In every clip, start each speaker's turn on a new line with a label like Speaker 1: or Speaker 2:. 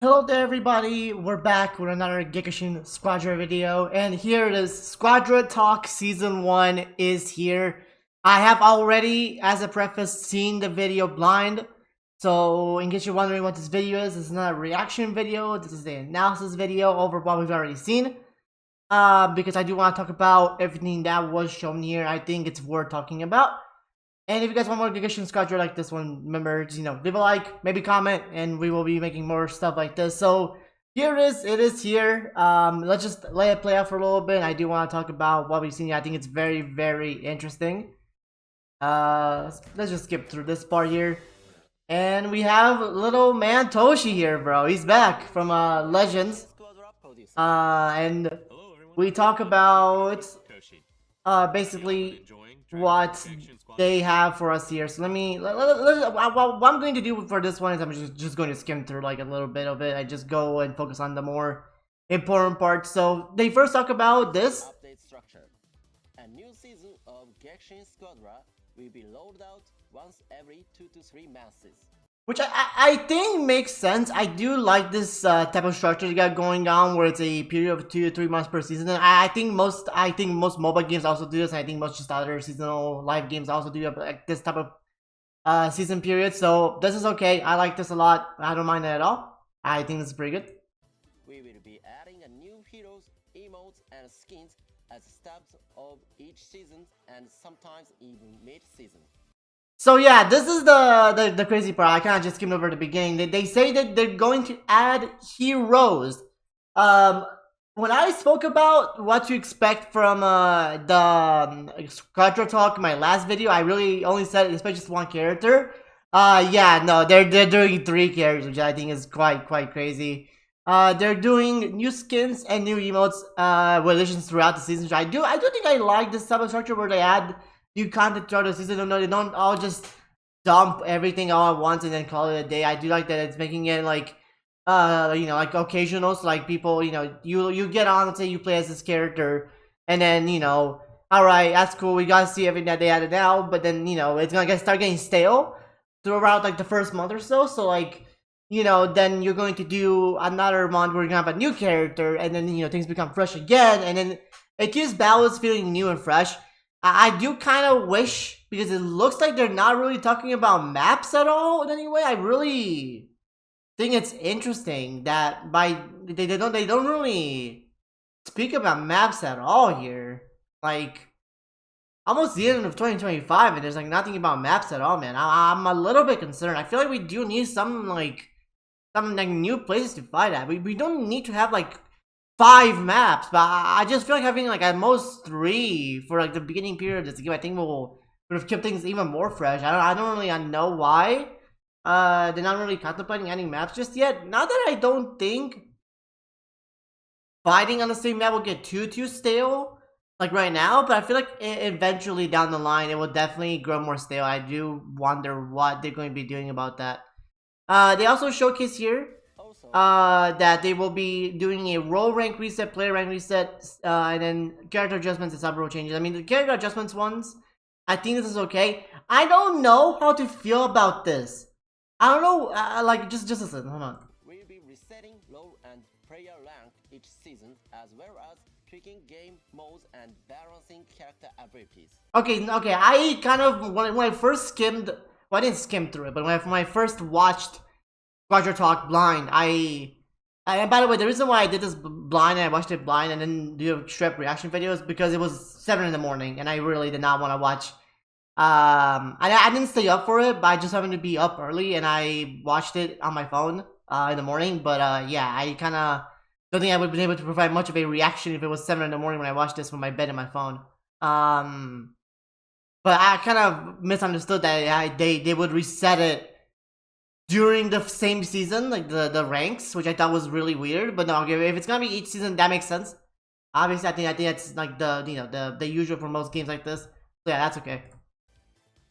Speaker 1: Hello there everybody, we're back with another Gekishin Squadra video, and here it is, Squadra Talk Season 1 is here. I have already, as a preface, seen the video blind, so in case you're wondering what this video is, this is not a reaction video, this is the analysis video over what we've already seen. Because I do want to talk about everything that was shown here. I think it's worth talking about. And if you guys want more Gekishin Squadra like this one, remember, leave a like, maybe comment, and we will be making more stuff like this. So here it is here. Let's just let it play out for a little bit. I do want to talk about what we've seen here. I think it's very, very interesting. Let's just skip through this part here. And we have little man Toshi here, bro. He's back from Legends. And we talk about basically what they have for us here. So what I'm going to do for this one is I'm just going to skim through like a little bit of it. I just go and focus on the more important parts. So they first talk about this.
Speaker 2: Update structure. A new season of Gekishin Squadra will be rolled out once every 2 to 3 months.
Speaker 1: Which I think makes sense. I do like this type of structure you got going on, where it's a period of 2 to 3 months per season. And I think most mobile games also do this. And I think most just other seasonal live games also do like this type of season period. So this is okay. I like this a lot. I don't mind it at all. I think this is pretty good.
Speaker 2: We will be adding a new heroes, emotes, and skins at the steps of each season, and sometimes even mid-season.
Speaker 1: So yeah, this is the crazy part. I kind of just skimmed over the beginning. They say that they're going to add heroes. When I spoke about what to expect from the Squadra Talk in my last video, I really only said expect just one character. Yeah, no, they're doing 3 characters, which I think is quite crazy. They're doing new skins and new emotes with additions throughout the season. Which I do think I like this type of structure where they add new content throughout the season. No, they don't all just dump everything all at once and then call it a day. I do like that it's making it like like occasional. So like people, you get on, let's say you play as this character, and then alright, that's cool, we gotta see everything that they added now, but then it's gonna start getting stale throughout like the first month or so. So like then you're going to do another month where you're gonna have a new character, and then things become fresh again, and then it keeps battles feeling new and fresh. I do kind of wish, because it looks like they're not really talking about maps at all in any way. I really think it's interesting that they don't really speak about maps at all here. Like almost the end of 2025, and there's like nothing about maps at all, man. I'm a little bit concerned. I feel like we do need some new places to fight at. We don't need to have like 5 maps, but I just feel like having like at most 3 for like the beginning period of this game, I think would have kept things even more fresh. I don't really know why they're not really contemplating adding maps just yet. Not that I don't think fighting on the same map will get too stale like right now, but I feel like eventually down the line it will definitely grow more stale. I do wonder what they're going to be doing about that. They also showcase here that they will be doing a role rank reset, player rank reset, and then character adjustments and sub role changes. I mean, the character adjustments ones, I think this is okay. I don't know how to feel about this. I don't know, like, just a second, hold on.
Speaker 2: We'll be resetting role and player rank each season, as well as tweaking game modes and balancing character abilities.
Speaker 1: Okay, I kind of, when I first skimmed, well, I didn't skim through it, but when I first watched Squadra Talk blind, and by the way, the reason why I did this blind and I watched it blind and then do straight reaction videos because it was 7 in the morning and I really did not want to watch. I didn't stay up for it, but I just happened to be up early and I watched it on my phone in the morning. But yeah, I kind of don't think I would have been able to provide much of a reaction if it was 7 in the morning when I watched this from my bed and my phone. But I kind of misunderstood that they would reset it during the same season, like the ranks, which I thought was really weird. But no, okay, if it's gonna be each season, that makes sense. Obviously, I think that's like the usual for most games like this. So yeah, that's okay.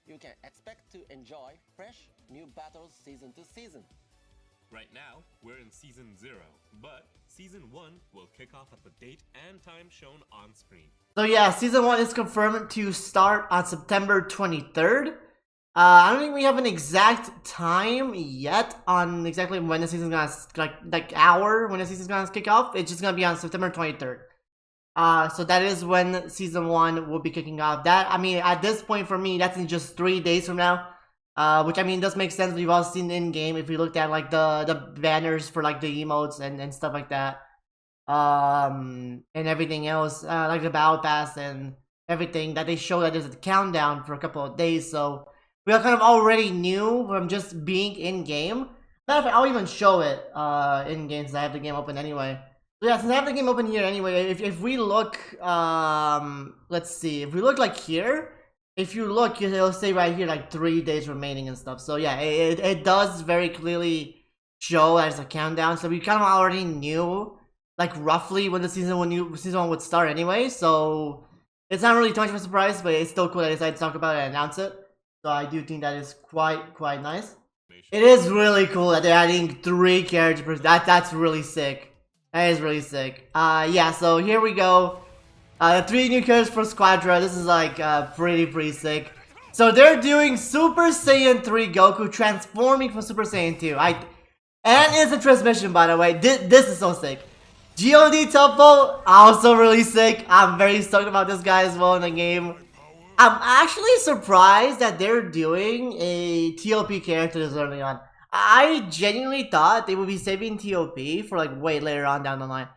Speaker 2: You can expect to enjoy fresh new battles season to season.
Speaker 3: Right now, we're in Season 0, but Season 1 will kick off at the date and time shown on screen.
Speaker 1: So yeah, Season 1 is confirmed to start on September 23rd. I don't think we have an exact time yet on exactly when the season's gonna like hour when the season's gonna kick off. It's just gonna be on September 23rd. So that is when season 1 will be kicking off. That, I mean, at this point for me, that's in just 3 days from now. Which, I mean, does make sense. We've all seen in game if we looked at like the banners for like the emotes and stuff like that. And everything else, like the battle pass and everything that they show that there's a countdown for a couple of days. So we all kind of already knew from just being in game. Matter of fact, I'll even show it in game since I have the game open anyway. So yeah, since I have the game open here anyway, if we look, let's see, if we look like here, if you look, it'll say right here like 3 days remaining and stuff. So yeah, it does very clearly show as a countdown. So we kind of already knew like roughly when the season 1 would start anyway. So it's not really too much of a surprise, but it's still cool that I decided to talk about it and announce it. So I do think that is quite nice. It is really cool that they're adding 3 characters. That's really sick. That is really sick. Yeah, so here we go. 3 new characters for Squadra. This is like pretty sick. So they're doing Super Saiyan 3 Goku transforming from Super Saiyan 2. And it's a transmission, by the way. This is so sick. God Topo, also really sick. I'm very stoked about this guy as well in the game. I'm actually surprised that they're doing a TOP character this early on. I genuinely thought they would be saving TOP for like way later on down the line.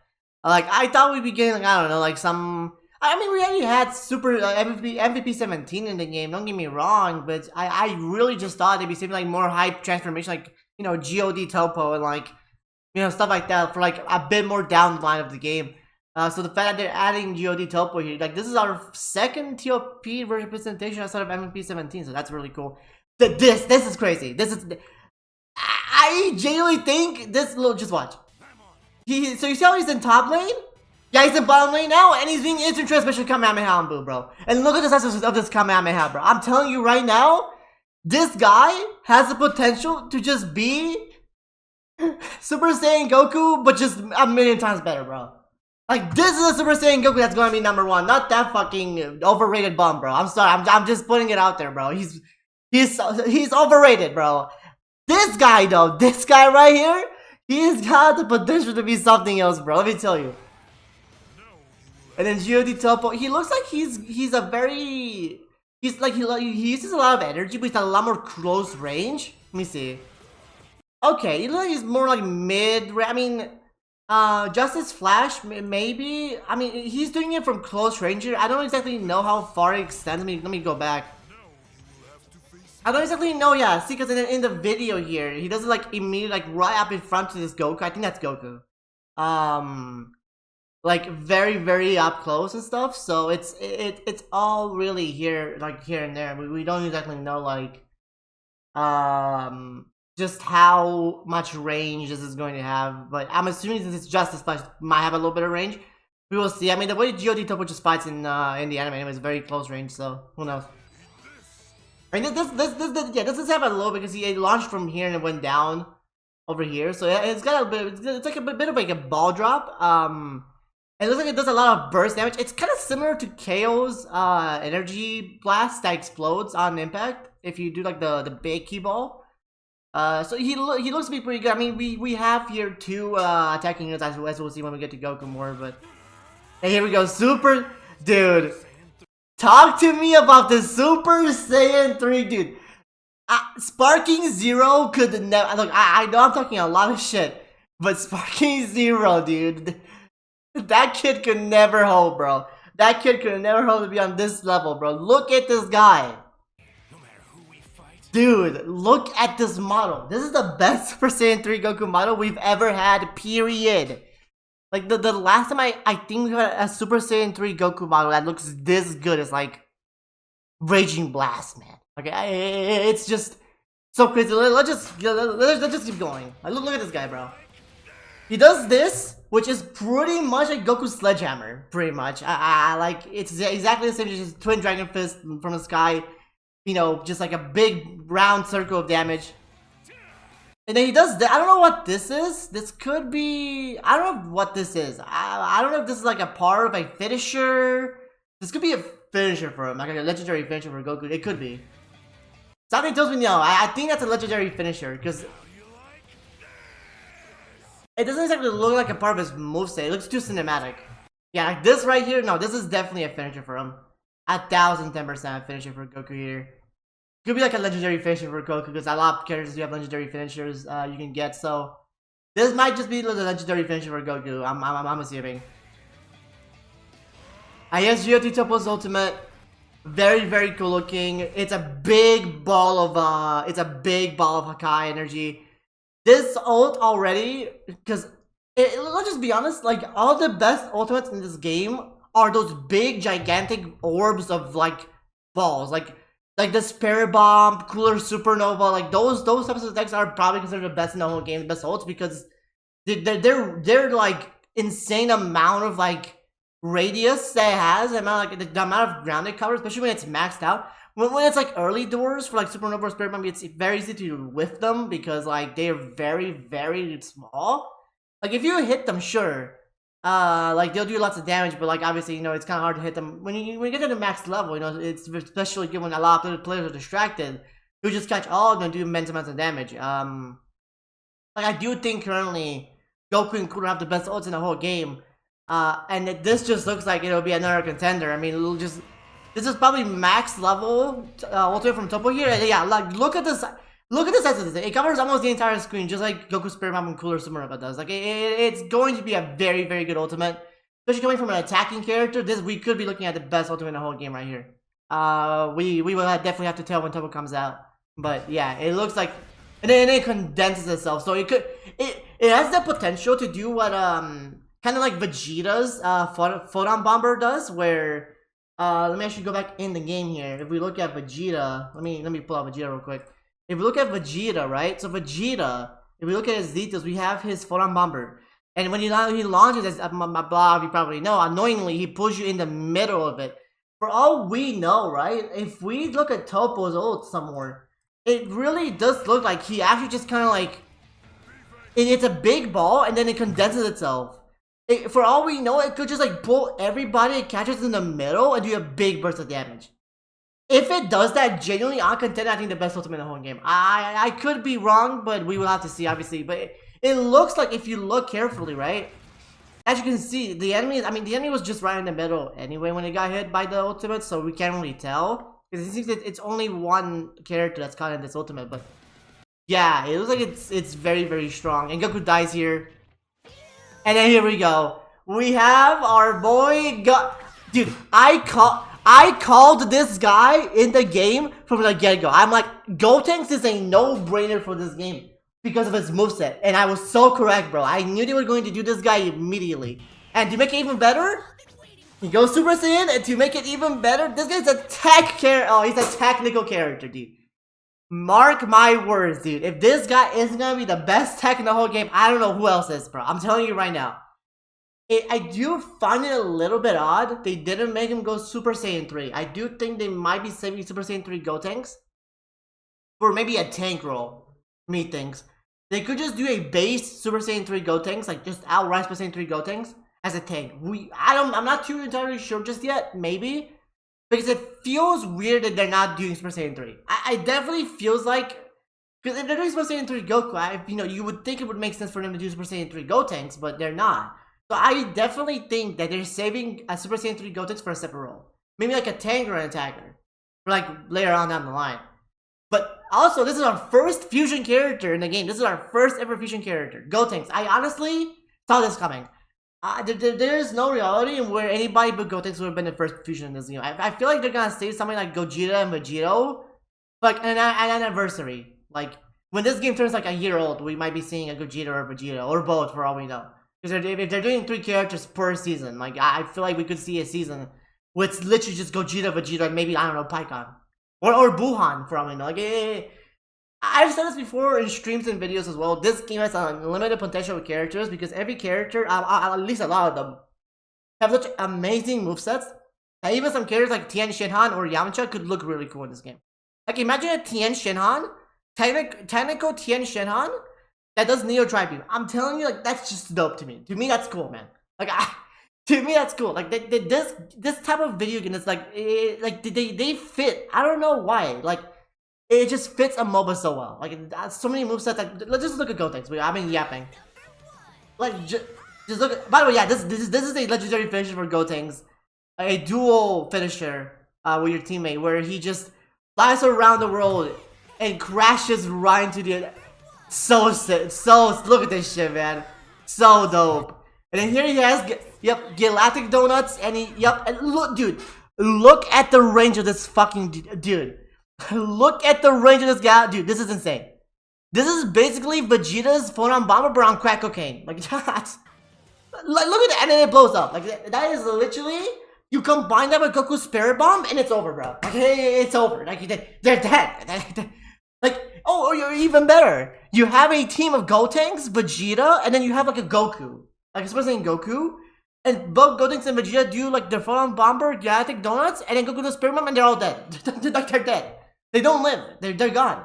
Speaker 1: Like, I thought we'd be getting, like, I don't know, like some... I mean, we already had Super MVP 17 in the game, don't get me wrong, but I really just thought they'd be saving like more hype transformation, like, you know, God Topo and like, you know, stuff like that for like a bit more down the line of the game. So the fact that they're adding God Topo here, like this is our second TOP representation outside of MVP 17, so that's really cool. This is crazy. This is... I genuinely think this little, just watch. So you see how he's in top lane? Yeah, he's in bottom lane now, and he's doing instant transmission Kamehameha on Boo, bro. And look at the size of this Kamehameha, bro. I'm telling you right now, this guy has the potential to just be Super Saiyan Goku, but just a million times better, bro. Like, this is a Super Saiyan Goku that's gonna be #1, not that fucking overrated bum, bro. I'm sorry, I'm just putting it out there, bro. He's overrated, bro. This guy, though, this guy right here, he's got the potential to be something else, bro. Let me tell you. And then God Topo, he looks like he's a very... He's like, he uses a lot of energy, but he's a lot more close range. Let me see. Okay, he looks like he's more like mid... I mean, Justice Flash, maybe? I mean, he's doing it from close range here. I don't exactly know how far it extends. Let me go back. I don't exactly know, yeah. See, because in the video here, he does it like immediately, like right up in front to this Goku. I think that's Goku. Like very up close and stuff. So it's all really here, like here and there. We don't exactly know like just how much range this is going to have. But I'm assuming since it's Justice Flash, might have a little bit of range. We will see. I mean, the way God Topo just fights in the anime is very close range. So who knows? I mean, this does have a low because he launched from here and it went down over here. So it's got a bit, it's like a bit of like a ball drop. It looks like it does a lot of burst damage. It's kind of similar to KO's energy blast that explodes on impact if you do like the big key ball. So he looks to be pretty good. I mean, we have here 2 attacking units as we'll see when we get to Goku more. But hey, here we go, Super dude. Talk to me about the Super Saiyan 3, dude. Sparking Zero could never... Look, I know I'm talking a lot of shit, but Sparking Zero, dude. That kid could never hold, bro. That kid could never hold to be on this level, bro. Look at this guy. Dude, look at this model. This is the best Super Saiyan 3 Goku model we've ever had, period. Like, the last time I think we had a Super Saiyan 3 Goku model that looks this good is, like, Raging Blast, man. Okay, it's just so crazy. Let's just keep going. Like, look at this guy, bro. He does this, which is pretty much like Goku's Sledgehammer, pretty much. Like, it's exactly the same as just Twin Dragon Fist from the sky. You know, just like a big round circle of damage. And then he does that. I don't know what this is. This could be... I don't know what this is. I don't know if this is like a part of a finisher. This could be a finisher for him. Like a legendary finisher for Goku. It could be. Something tells me no. I think that's a legendary finisher because it doesn't exactly look like a part of his moveset. It looks too cinematic. Yeah, like this right here. No, this is definitely a finisher for him. 1010% finisher for Goku here. Could be like a legendary finisher for Goku because a lot of characters do have legendary finishers you can get. So this might just be the legendary finisher for Goku. I'm assuming. I guess GOT Topo's ultimate. Very cool looking. It's a big ball of Hakai energy. This ult already, because let's just be honest, like all the best ultimates in this game are those big gigantic orbs of like balls, like the Spirit Bomb, Cooler Supernova, like those types of decks are probably considered the best in the whole game, the best ults, because they're like insane amount of like radius that it has, the amount of ground it covers, especially when it's maxed out. When it's like early doors for like Supernova or Spirit Bomb, it's very easy to whiff them because like they're very small. Like if you hit them, sure, like they'll do lots of damage, but like obviously, you know, it's kind of hard to hit them when you get to the max level. You know, it's especially good when a lot of players are distracted. You just catch all of them, do immense amounts of damage. Like I do think currently Goku and Cooler have the best ults in the whole game. And this just looks like it'll be another contender. I mean, it'll just this is probably max level ultimate from Topo here. And yeah, like look at this. Look at the size of this. It covers almost the entire screen, just like Goku Spirit Bomb and Cooler Supernova does. Like it's going to be a very good ultimate, especially coming from an attacking character. We could be looking at the best ultimate in the whole game right here. We will definitely have to tell when Topo comes out. But yeah, it looks like, and then it condenses itself, so it has the potential to do what kind of like Vegeta's Photon Bomber does, where let me actually go back in the game here. If we look at Vegeta, let me pull out Vegeta real quick. If we look at Vegeta, right? So Vegeta, if we look at his details, we have his Photon Bomber, and when he launches, as blah, you probably know, annoyingly he pulls you in the middle of it. For all we know, right? If we look at Topo's ult somewhere, it really does look like he actually just kind of like it's a big ball and then it condenses itself. For all we know, it could just like pull everybody it catches in the middle and do a big burst of damage. If it does that, genuinely, I'll contend I think the best ultimate in the whole game. I could be wrong, but we will have to see, obviously. But it looks like if you look carefully, right? As you can see, the enemy was just right in the middle anyway when it got hit by the ultimate, so we can't really tell. Because it seems that it's only one character that's caught in this ultimate, but yeah, it looks like it's very strong. And Goku dies here. And then here we go. We have our boy dude, I called this guy in the game from the get-go. I'm like, Gotenks is a no-brainer for this game because of his moveset. And I was so correct, bro. I knew they were going to do this guy immediately. And to make it even better, he goes Super Saiyan, and to make it even better, this guy's a he's a technical character, dude. Mark my words, dude. If this guy isn't gonna be the best tech in the whole game, I don't know who else is, bro. I'm telling you right now. I do find it a little bit odd they didn't make him go Super Saiyan 3. I do think they might be saving Super Saiyan 3 Gotenks for maybe a tank role. Me thinks. They could just do a base Super Saiyan 3 Gotenks, like just outright Super Saiyan 3 Gotenks as a tank. I'm not too entirely sure just yet, maybe. Because it feels weird that they're not doing Super Saiyan 3. I definitely feels like, because if they're doing Super Saiyan 3 Goku, you would think it would make sense for them to do Super Saiyan 3 Gotenks, but they're not. So I definitely think that they're saving a Super Saiyan 3 Gotenks for a separate role. Maybe like a tank or an attacker. Or like later on down the line. But also, this is our first fusion character in the game. This is our first ever fusion character. Gotenks. I honestly saw this coming. There is no reality in where anybody but Gotenks would have been the first fusion in this game. I feel like they're gonna save something like Gogeta and Vegito. Like an anniversary. Like, when this game turns like a year old, we might be seeing a Gogeta or Vegeta. Or both, for all we know. Because if they're doing 3 characters per season, like I feel like we could see a season with literally just Gogeta, Vegeta, and maybe, I don't know, Pikkon. Or Buhan, for all we know. Like, I've said this before in streams and videos as well. This game has unlimited potential with characters because every character, at least a lot of them, have such amazing movesets. And even some characters like Tien Shinhan or Yamcha could look really cool in this game. Like, imagine a Tien Shinhan, technical Tien Shinhan, that does Neo Tri Beam. I'm telling you, like, that's just dope to me. To me, that's cool, man. Like, to me, that's cool. Like, this type of video game is like, they fit. I don't know why. Like, it just fits a MOBA so well. Like, so many movesets. Like, let's just look at Gotenks. I've been yapping. Like, just look at. By the way, yeah, this is a legendary finisher for Gotenks, a dual finisher with your teammate, where he just flies around the world and crashes right into the. So sick. So look at this shit, man. So dope. And then here he has, Galactic Donuts, and and look, dude, look at the range of this fucking dude. Look at the range of this guy, dude. This is insane. This is basically Vegeta's photon bomber, but on crack cocaine. Like that. Like, look at that, and then it blows up. Like that is literally, you combine that with Goku's Spirit Bomb, and it's over, bro. Like it's over. Like they're dead. Like, oh, or you're even better. You have a team of Gotenks, Vegeta, and then you have like a Goku. Like, especially in Goku. And both Gotenks and Vegeta do like their photon bomber, Galactic Donuts, and then Goku does Spirit Bomb, and they're all dead. Like, they're dead. They don't live. They're gone.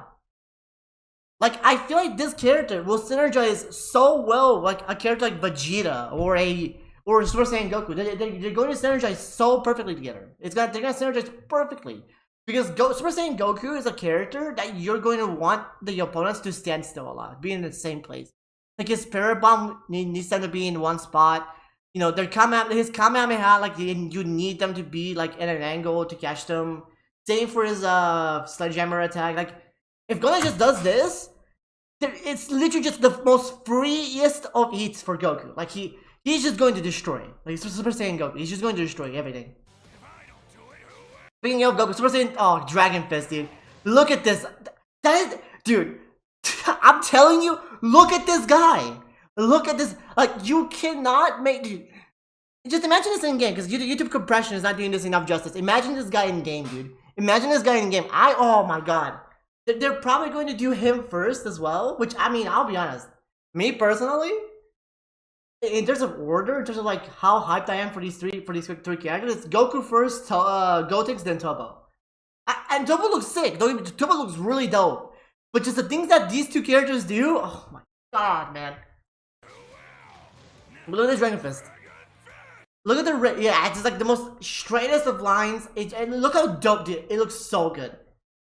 Speaker 1: Like, I feel like this character will synergize so well like a character like Vegeta or Super Saiyan Goku. They're going to synergize so perfectly together. They're going to synergize perfectly. Because Super Saiyan Goku is a character that you're going to want the opponents to stand still a lot, be in the same place. Like, his Spirit Bomb needs them to be in one spot. You know, his Kamehameha, like, you need them to be like in an angle to catch them. Same for his Sledgehammer attack. Like, if Goten just does this, it's literally just the most freest of eats for Goku. Like, he's just going to destroy. Like, Super Saiyan Goku, he's just going to destroy everything. Speaking of Goku, Super Saiyan, oh, Dragon Fist, dude. Look at this. That is, dude, I'm telling you, look at this guy. Look at this. Like, you cannot make, dude. Just imagine this in game, because YouTube compression is not doing this enough justice. Imagine this guy in game, dude. Imagine this guy in game. Oh my god. They're probably going to do him first as well, which, I mean, I'll be honest. Me personally, in terms of order, in terms of like how hyped I am for these three characters, it's Goku first, Gotenks, then Toppo. And Toppo looks sick. Toppo looks really dope. But just the things that these two characters do, oh my god, man. But look at this Dragon Fist. Look at the yeah, it's just like the most straightest of lines. And look how dope, dude. It looks so good.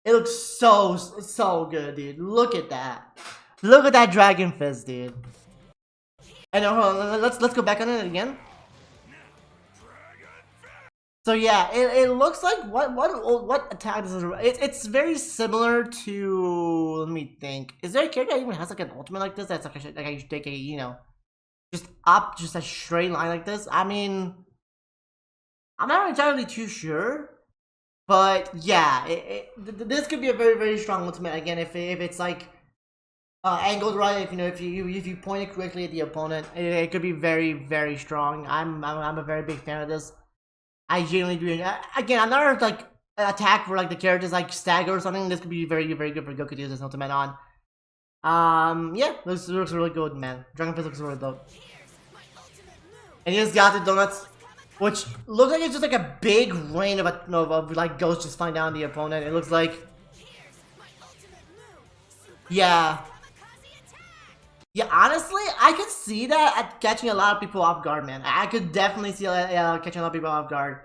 Speaker 1: It looks so good, dude. Look at that. Look at that Dragon Fist, dude. And hold on, let's go back on it again. So yeah, it looks like what attack this is. It's very similar to, let me think. Is there a character that even has like an ultimate like this? That's like I should take a, you know, just a straight line like this. I mean, I'm not entirely too sure, but yeah, this could be a very strong ultimate again if it's like angled right. If you know, if you point it correctly at the opponent, it could be very strong. I'm a very big fan of this. I genuinely do. Again, another like attack for like the characters like stagger or something. This could be very good for Goku to use this ultimate on. Yeah, this looks really good, man. Dragon Fist looks really dope. And he's got the donuts, which looks like it's just like a big rain of like ghosts just flying down the opponent. It looks like, yeah. Yeah, honestly, I could see that at catching a lot of people off guard, man. I could definitely see catching a lot of people off guard.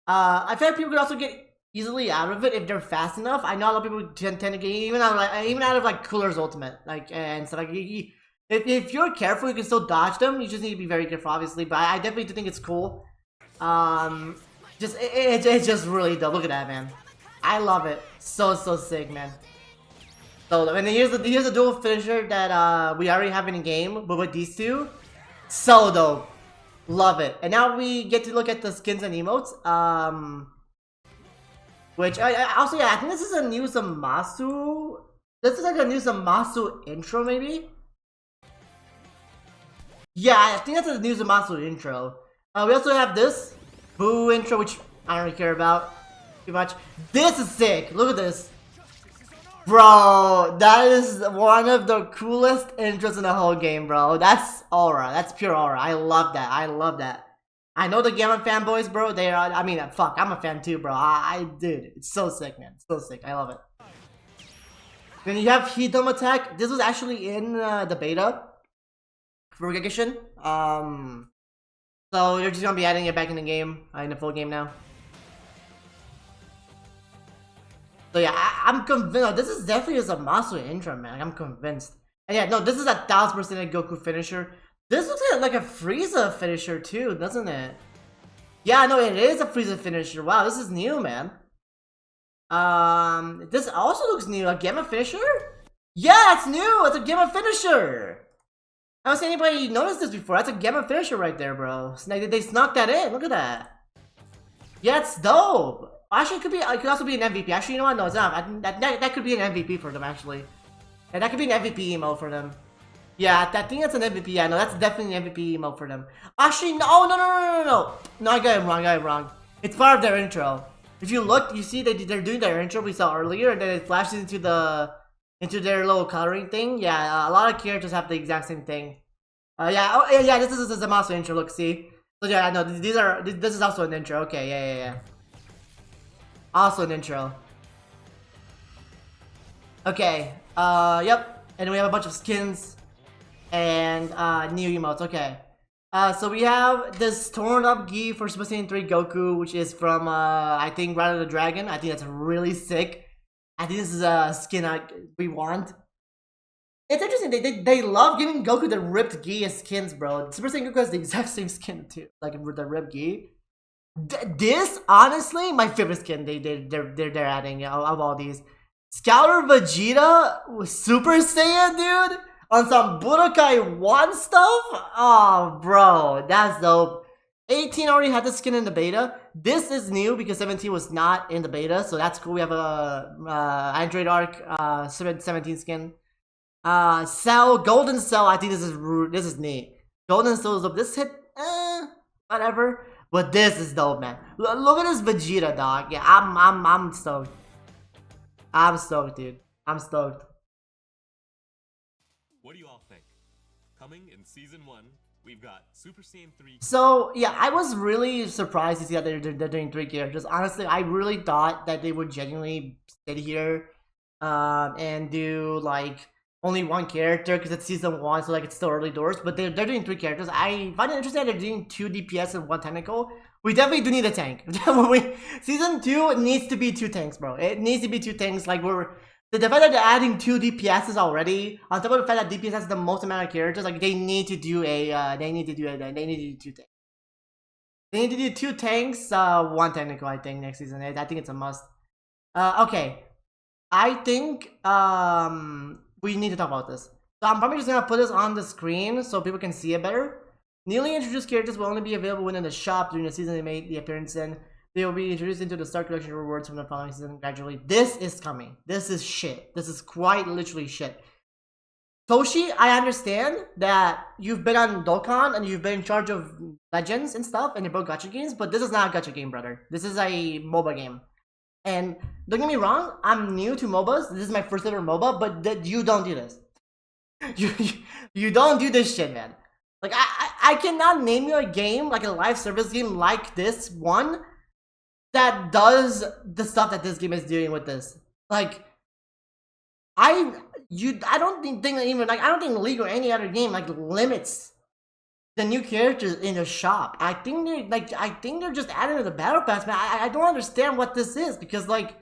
Speaker 1: I feel like people could also get easily out of it if they're fast enough. I know a lot of people tend to get even out of like Cooler's ultimate, like, and stuff. Like, if you're careful, you can still dodge them. You just need to be very careful, obviously. But I definitely do think it's cool. It's just really dope. Look at that, man. I love it. So sick, man. So, and then here's the dual finisher that we already have in game, but with these two, so dope. Love it. And now we get to look at the skins and emotes. Which also, yeah, I think this is a new Zamasu. This is like a new Zamasu intro, maybe. Yeah, I think that's a new Zamasu intro. We also have this Boo intro, which I don't really care about too much. This is sick. Look at this. Bro, that is one of the coolest intros in the whole game, bro. That's aura. That's pure aura. I love that. I love that. I know the Gamma fanboys, bro. They are, I mean, fuck, I'm a fan too, bro. Dude, it's so sick, man. So sick. I love it. Then you have Heat Dome Attack. This was actually in the beta for Gekishin. So you're just gonna be adding it back in the game, in the full game now. So yeah, I'm convinced. This is definitely a Zamasu intro, man. I'm convinced. And yeah, no, this is 1000% a Goku finisher. This looks like a Frieza finisher too, doesn't it? Yeah, no, it is a Frieza finisher. Wow, this is new, man. This also looks new. A Gamma finisher? Yeah, it's new. It's a Gamma finisher. I don't see anybody noticed this before. That's a Gamma finisher right there, bro. They snuck that in. Look at that. Yeah, it's dope. Actually, it could also be an MVP. Actually, you know what? No, it's not. That could be an MVP for them, actually. And that could be an MVP emo for them. Yeah, I think that's an MVP. Yeah, no, that's definitely an MVP emo for them. Actually, no, oh, no. No, I got it wrong. It's part of their intro. If you look, you see they're doing their intro we saw earlier, and then it flashes into their little coloring thing. Yeah, a lot of characters have the exact same thing. Yeah, this is a Zamasu intro. Look, see. So yeah, no, this is also an intro. Okay, yeah. Also an intro. Okay, yep. And we have a bunch of skins and new emotes. Okay. So we have this torn up gi for Super Saiyan 3 Goku, which is from I think Rise of the Dragon. I think that's really sick. I think this is a skin we want. It's interesting. They love giving Goku the ripped gi as skins, bro. Super Saiyan Goku has the exact same skin too, like with the ripped gi. This honestly, my favorite skin they're adding of all these. Scouter Vegeta with Super Saiyan, dude, on some Budokai 1 stuff. Oh, bro, that's dope. 18 already had the skin in the beta. This is new because 17 was not in the beta, so that's cool. We have a Android Arc 17 skin. Cell, Golden Cell. I think this is neat. Golden Cell is up. This hit, whatever. But this is dope, man. Look at this Vegeta, dog. Yeah, I'm stoked. I'm stoked, dude. I'm stoked.
Speaker 3: What do you all think? Coming in Season 1, we've got Super Saiyan 3.
Speaker 1: So, yeah, I was really surprised to see that they're doing 3 characters. Honestly, I really thought that they would genuinely sit here and do, like, only 1 character because it's Season 1, so, like, it's still early doors. But they're doing 3 characters. I find it interesting that they're doing 2 DPS and 1 technical. We definitely do need a tank. Season 2 needs to be 2 tanks, bro. It needs to be 2 tanks. Like, the fact that they're adding 2 DPSs already, on top of the fact that DPS has the most amount of characters, like they need to do 2 tanks. They need to do 2 tanks, 1 technical, I think, next season. I think it's a must. Okay. I think we need to talk about this. So I'm probably just gonna put this on the screen so people can see it better. Newly introduced characters will only be available within the shop during the season they made the appearance in. They will be introduced into the Start Collection rewards from the following season gradually. This is coming. This is shit. This is quite literally shit. Toshi, I understand that you've been on Dokkan and you've been in charge of Legends and stuff and you built gacha games, but this is not a gacha game, brother. This is a MOBA game. And don't get me wrong, I'm new to MOBAs. This is my first ever MOBA, but you don't do this. You don't do this shit, man. Like, I cannot name you a game, like a live service game like this one, that does the stuff that this game is doing with this. Like, I don't think League or any other game like limits the new characters in the shop. I think they're just adding to the battle pass, man. I don't understand what this is because, like,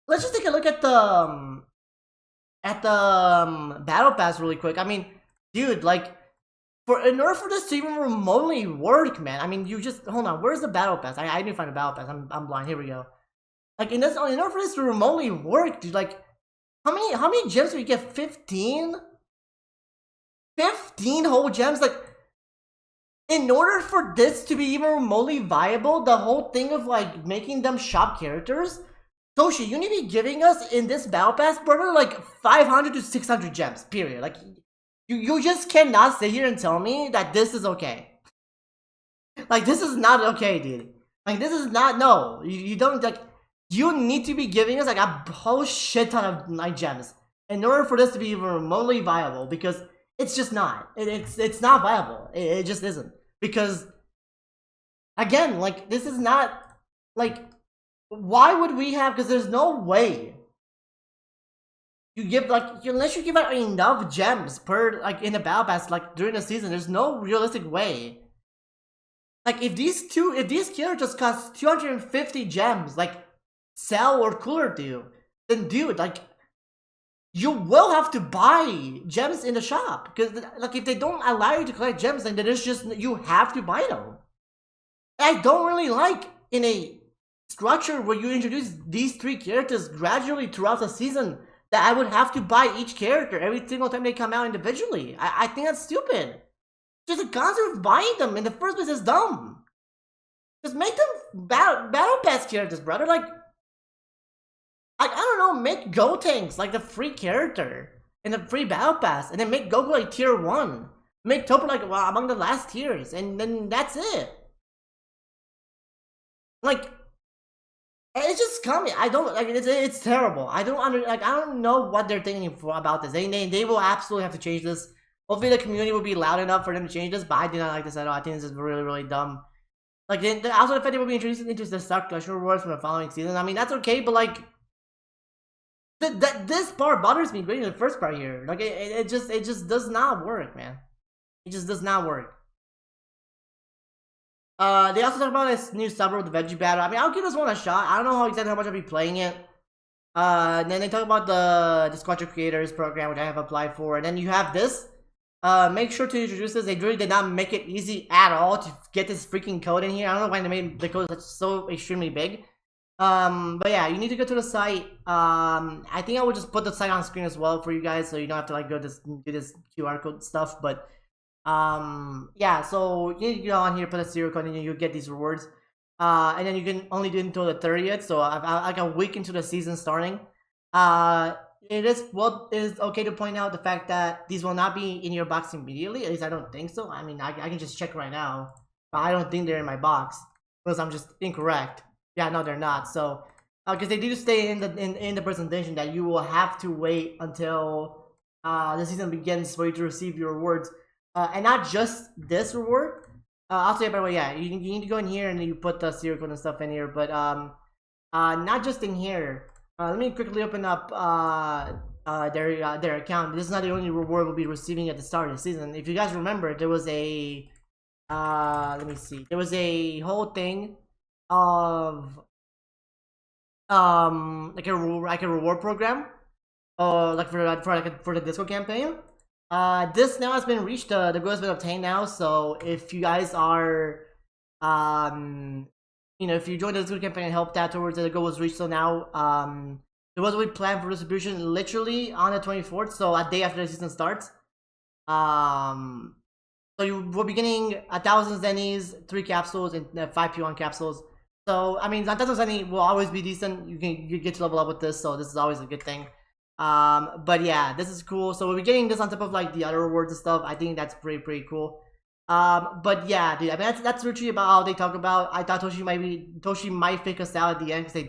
Speaker 1: let's just take a look at the battle pass really quick. I mean, dude, like, in order for this to even remotely work, man, I mean, you just hold on. Where's the battle pass? I didn't find the battle pass. I'm blind. Here we go. Like, in order for this to remotely work, dude, like, how many gems do you get? 15? 15 whole gems? Like, in order for this to be even remotely viable, the whole thing of, like, making them shop characters, Toshi, you need to be giving us in this battle pass, brother, like 500 to 600 gems, period. Like, you just cannot sit here and tell me that this is okay. Like, this is not okay, dude. Like, this is not, no. You don't, like, you need to be giving us, like, a whole shit ton of, like, gems in order for this to be even remotely viable, because it's just not. It's not viable. It just isn't. Because, again, like, this is not, like, why would we have, because there's no way you give, like, unless you give out enough gems per, like, in the battle pass, like, during the season, there's no realistic way. Like, if these characters cost 250 gems, like Cell or Cooler do, then dude, like, you will have to buy gems in the shop. Because, like, if they don't allow you to collect gems, then it's just, you have to buy them. I don't really like in a structure where you introduce these 3 characters gradually throughout the season that I would have to buy each character every single time they come out individually. I think that's stupid. Just the concept of buying them in the first place is dumb. Just make them battle pass characters, brother. Like, I don't know, make Gotenks like the free character in the free battle pass, and then make Goku like tier 1. Make Topper like among the last tiers, and then that's it. Like, it's just coming. I don't like it's terrible. I don't know what they're thinking about this. They will absolutely have to change this. Hopefully the community will be loud enough for them to change this, but I do not like this at all. I think this is really, really dumb. Like, also the fact they will be introduced into the stock collection rewards from the following season. I mean, that's okay, but like, this part bothers me greatly in the first part here. Like, it just does not work, man. It just does not work. They also talk about this new sub-world, the Veggie Battle. I mean, I'll give this one a shot. I don't know exactly how much I'll be playing it. And then they talk about the Squadra Creators program, which I have applied for. And then you have this. Make sure to introduce this. They really did not make it easy at all to get this freaking code in here. I don't know why they made the code so extremely big. But yeah, you need to go to the site. I think I will just put the site on screen as well for you guys, so you don't have to like go do this QR code stuff. But yeah, so you need to go on here, put a serial code, and you'll get these rewards. And then you can only do it until the 30th, so like a week into the season starting. It is okay to point out the fact that these will not be in your box immediately. At least I don't think so. I mean, I can just check right now, but I don't think they're in my box because I'm just incorrect. Yeah, no, they're not. So, because they do stay in the presentation that you will have to wait until the season begins for you to receive your rewards, and not just this reward. I'll say, by the way, yeah, you need to go in here and you put the serial code and stuff in here, but not just in here. Let me quickly open up their account. This is not the only reward we'll be receiving at the start of the season. If you guys remember, there was a let me see. There was a whole thing of like a reward program, like for the disco campaign. This now has been reached. The goal has been obtained now. So if you guys are you know, if you joined the disco campaign and helped out towards it, the goal was reached. So now there was a plan for distribution literally on the 24th, so a day after the season starts. So you will be getting 1,000 zennies, 3 capsules, and 5 P1 capsules. So I mean, 1,000 zenny will always be decent. You get to level up with this, so this is always a good thing. But yeah, this is cool. So we'll be getting this on top of like the other rewards and stuff. I think that's pretty cool. But yeah, dude, I mean that's literally about all they talk about. I thought Toshi might fake us out at the end because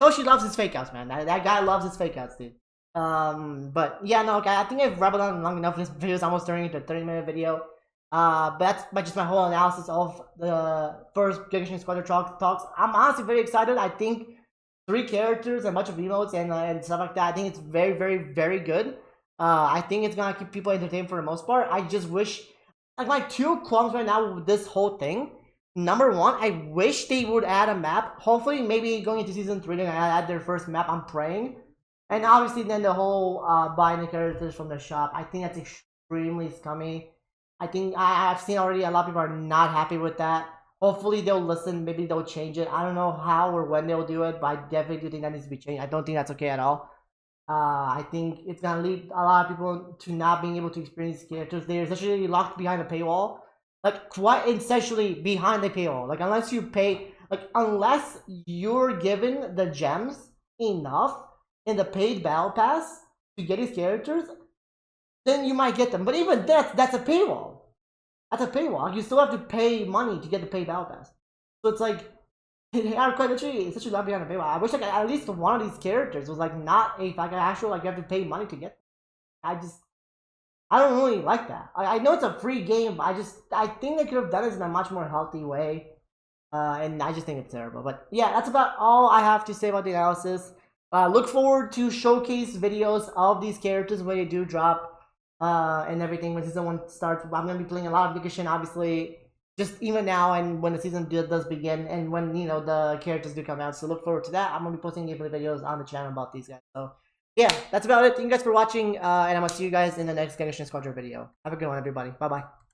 Speaker 1: Toshi loves his fake outs, man. That guy loves his fake outs, dude. But yeah, no, okay, I think I've rabbled on long enough. This video is almost turning into a 30-minute video. But that's just my whole analysis of the first Gekishin Squadra talks. I'm honestly very excited. I think 3 characters and a bunch of emotes and stuff like that. I think it's very good. I think it's gonna keep people entertained for the most part. I just wish, like, my 2 qualms right now with this whole thing. Number 1, I wish they would add a map. Hopefully, maybe going into season 3, they're gonna add their first map. I'm praying. And obviously, then the whole buying the characters from the shop. I think that's extremely scummy. I think I've seen already a lot of people are not happy with that. Hopefully they'll listen, maybe they'll change it. I don't know how or when they'll do it, but I definitely do think that needs to be changed. I don't think that's okay at all. I think it's gonna lead a lot of people to not being able to experience characters. They're essentially locked behind a paywall. Like, quite essentially behind the paywall. Like, unless you pay, like, unless you're given the gems enough in the paid battle pass to get these characters, then you might get them. But even that's a paywall. That's a paywall. You still have to pay money to get the paid battle pass. So it's like, they are quite literally essentially not behind a paywall. I wish like at least one of these characters was like not a like an actual like you have to pay money to get them. I don't really like that. I know it's a free game, but I think they could have done this in a much more healthy way. And I just think it's terrible. But yeah, that's about all I have to say about the analysis. Look forward to showcase videos of these characters when they do drop. And everything when season 1 starts. I'm gonna be playing a lot of Gekishin, obviously. just even now and when the season does begin and when the characters do come out. So look forward to that. I'm gonna be posting gameplay videos on the channel about these guys. So yeah, that's about it. Thank you guys for watching, and I'm gonna see you guys in the next Gekishin Squadra video. Have a good one, everybody. Bye bye.